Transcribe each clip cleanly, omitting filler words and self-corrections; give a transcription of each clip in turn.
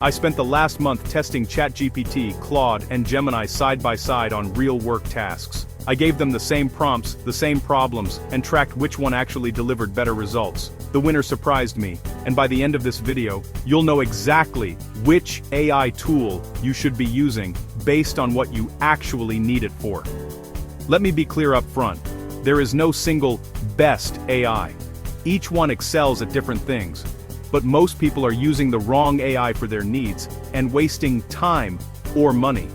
I spent the last month testing ChatGPT, Claude, and Gemini side by side on real work tasks. I gave them the same prompts, the same problems, and tracked which one actually delivered better results. The winner surprised me, and by the end of this video, you'll know exactly which AI tool you should be using based on what you actually need it for. Let me be clear up front. There is no single best AI. Each one excels at different things. But most people are using the wrong AI for their needs, and wasting time or money.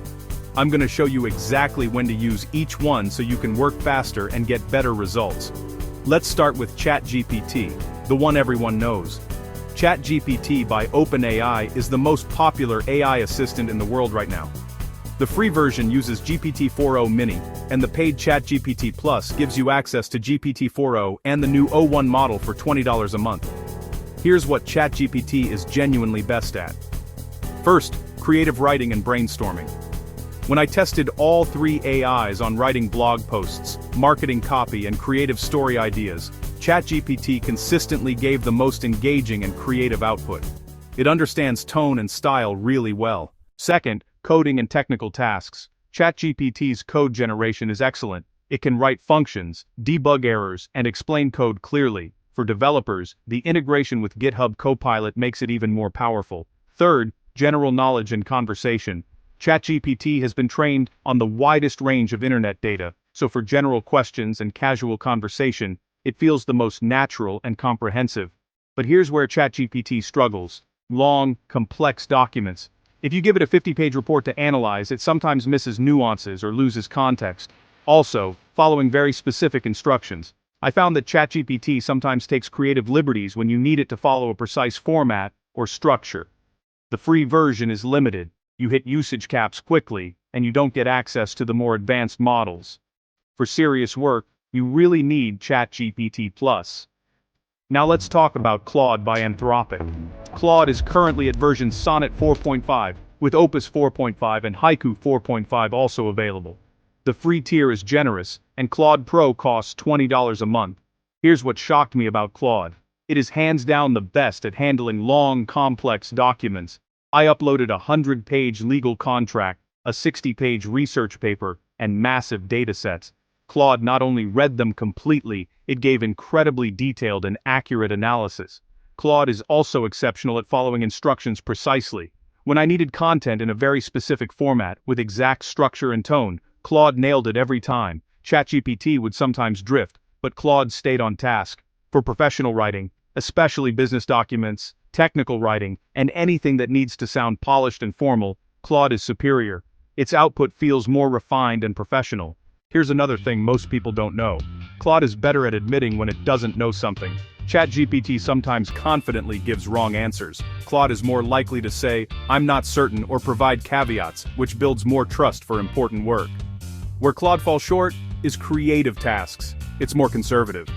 I'm going to show you exactly when to use each one so you can work faster and get better results. Let's start with ChatGPT, the one everyone knows. ChatGPT by OpenAI is the most popular AI assistant in the world right now. The free version uses GPT-4o Mini, and the paid ChatGPT Plus gives you access to GPT-4o and the new o1 model for $20 a month. Here's what ChatGPT is genuinely best at. First, creative writing and brainstorming. When I tested all three AIs on writing blog posts, marketing copy, and creative story ideas, ChatGPT consistently gave the most engaging and creative output. It understands tone and style really well. Second, coding and technical tasks. ChatGPT's code generation is excellent. It can write functions, debug errors, and explain code clearly. For developers, the integration with GitHub Copilot makes it even more powerful. Third, general knowledge and conversation. ChatGPT has been trained on the widest range of internet data, so for general questions and casual conversation, it feels the most natural and comprehensive. But here's where ChatGPT struggles. Long, complex documents. If you give it a 50-page report to analyze, it sometimes misses nuances or loses context. Also, following very specific instructions. I found that ChatGPT sometimes takes creative liberties when you need it to follow a precise format or structure. The free version is limited. You hit usage caps quickly, and you don't get access to the more advanced models. For serious work, you really need ChatGPT Plus. Now let's talk about Claude by Anthropic. Claude is currently at version Sonnet 4.5, with Opus 4.5 and Haiku 4.5 also available. The free tier is generous, and Claude Pro costs $20 a month. Here's what shocked me about Claude. It is hands down the best at handling long, complex documents. I uploaded a 100-page legal contract, a 60-page research paper, and massive datasets. Claude not only read them completely, it gave incredibly detailed and accurate analysis. Claude is also exceptional at following instructions precisely. When I needed content in a very specific format, with exact structure and tone, Claude nailed it every time. ChatGPT would sometimes drift, but Claude stayed on task. For professional writing, especially business documents, technical writing, and anything that needs to sound polished and formal, Claude is superior. Its output feels more refined and professional. Here's another thing most people don't know. Claude is better at admitting when it doesn't know something. ChatGPT sometimes confidently gives wrong answers. Claude is more likely to say, "I'm not certain," or provide caveats, which builds more trust for important work. Where Claude falls short is creative tasks. It's more conservative.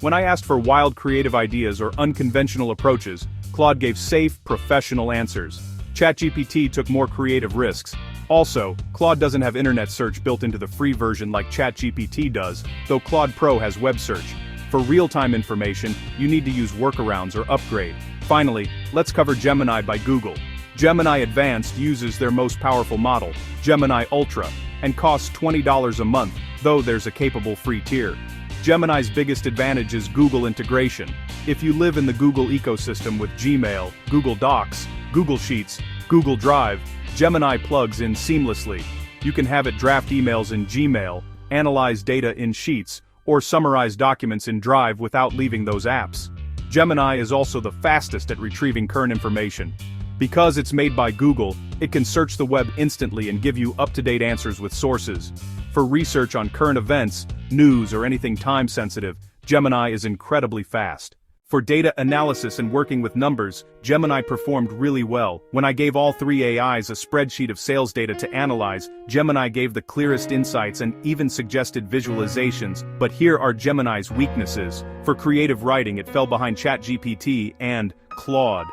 When I asked for wild creative ideas or unconventional approaches, Claude gave safe, professional answers. ChatGPT took more creative risks. Also, Claude doesn't have internet search built into the free version like ChatGPT does, though Claude Pro has web search. For real-time information, you need to use workarounds or upgrade. Finally, let's cover Gemini by Google. Gemini Advanced uses their most powerful model, Gemini Ultra, and costs $20 a month, though there's a capable free tier. Gemini's biggest advantage is Google integration. If you live in the Google ecosystem with Gmail, Google Docs, Google Sheets, Google Drive, Gemini plugs in seamlessly. You can have it draft emails in Gmail, analyze data in Sheets, or summarize documents in Drive without leaving those apps. Gemini is also the fastest at retrieving current information. Because it's made by Google, it can search the web instantly and give you up-to-date answers with sources. For research on current events, news, or anything time-sensitive, Gemini is incredibly fast. For data analysis and working with numbers, Gemini performed really well. When I gave all three AIs a spreadsheet of sales data to analyze, Gemini gave the clearest insights and even suggested visualizations. But here are Gemini's weaknesses. For creative writing, it fell behind ChatGPT and Claude.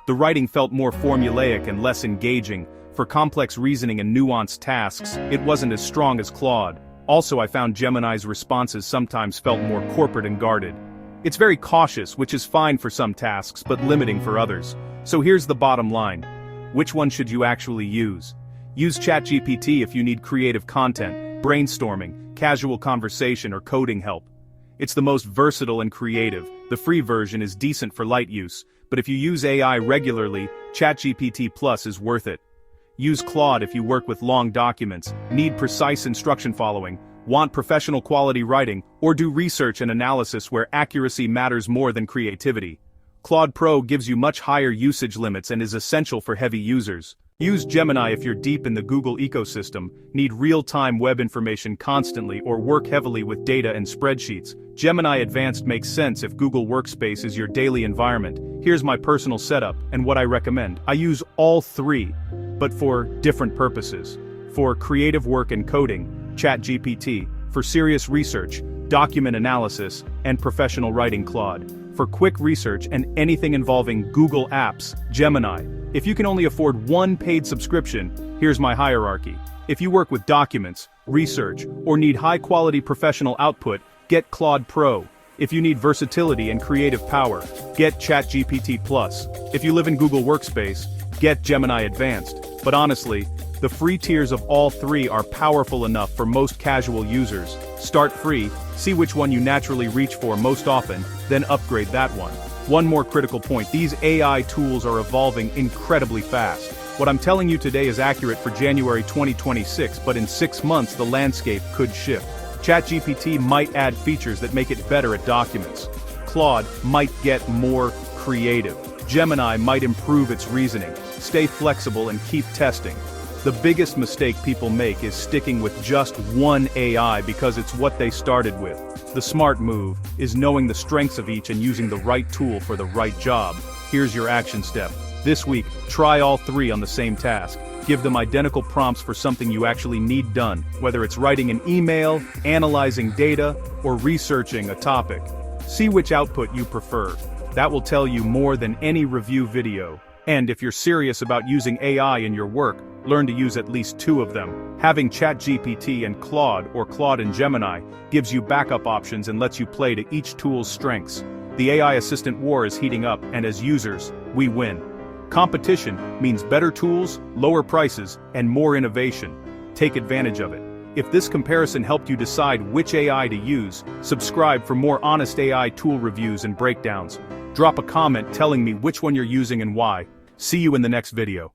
The writing felt more formulaic and less engaging. For complex reasoning and nuanced tasks, it wasn't as strong as Claude. Also, I found Gemini's responses sometimes felt more corporate and guarded. It's very cautious, which is fine for some tasks but limiting for others. So here's the bottom line. Which one should you actually use? Use ChatGPT if you need creative content, brainstorming, casual conversation, or coding help. It's the most versatile and creative. The free version is decent for light use, but if you use AI regularly, ChatGPT Plus is worth it. Use Claude if you work with long documents, need precise instruction following, want professional quality writing, or do research and analysis where accuracy matters more than creativity. Claude Pro gives you much higher usage limits and is essential for heavy users. Use Gemini if you're deep in the Google ecosystem, need real-time web information constantly, or work heavily with data and spreadsheets. Gemini Advanced makes sense if Google Workspace is your daily environment. Here's my personal setup and what I recommend. I use all three, but for different purposes. For creative work and coding, ChatGPT. For serious research, document analysis, and professional writing, Claude. For quick research and anything involving Google Apps, Gemini. If you can only afford one paid subscription, here's my hierarchy. If you work with documents, research, or need high-quality professional output, get Claude Pro. If you need versatility and creative power, get ChatGPT Plus. If you live in Google Workspace, get Gemini Advanced. But honestly, the free tiers of all three are powerful enough for most casual users. Start free, see which one you naturally reach for most often, then upgrade that one. One more critical point: these AI tools are evolving incredibly fast. What I'm telling you today is accurate for January 2026, but in 6 months the landscape could shift. ChatGPT might add features that make it better at documents. Claude might get more creative. Gemini might improve its reasoning. Stay flexible and keep testing. The biggest mistake people make is sticking with just one AI because it's what they started with. The smart move is knowing the strengths of each and using the right tool for the right job. Here's your action step. This week, try all three on the same task. Give them identical prompts for something you actually need done, whether it's writing an email, analyzing data, or researching a topic. See which output you prefer. That will tell you more than any review video. And if you're serious about using AI in your work, learn to use at least 2 of them. Having ChatGPT and Claude, or Claude and Gemini, gives you backup options and lets you play to each tool's strengths. The AI assistant war is heating up, and as users, we win. Competition means better tools, lower prices, and more innovation. Take advantage of it. If this comparison helped you decide which AI to use, subscribe for more honest AI tool reviews and breakdowns. Drop a comment telling me which one you're using and why. See you in the next video.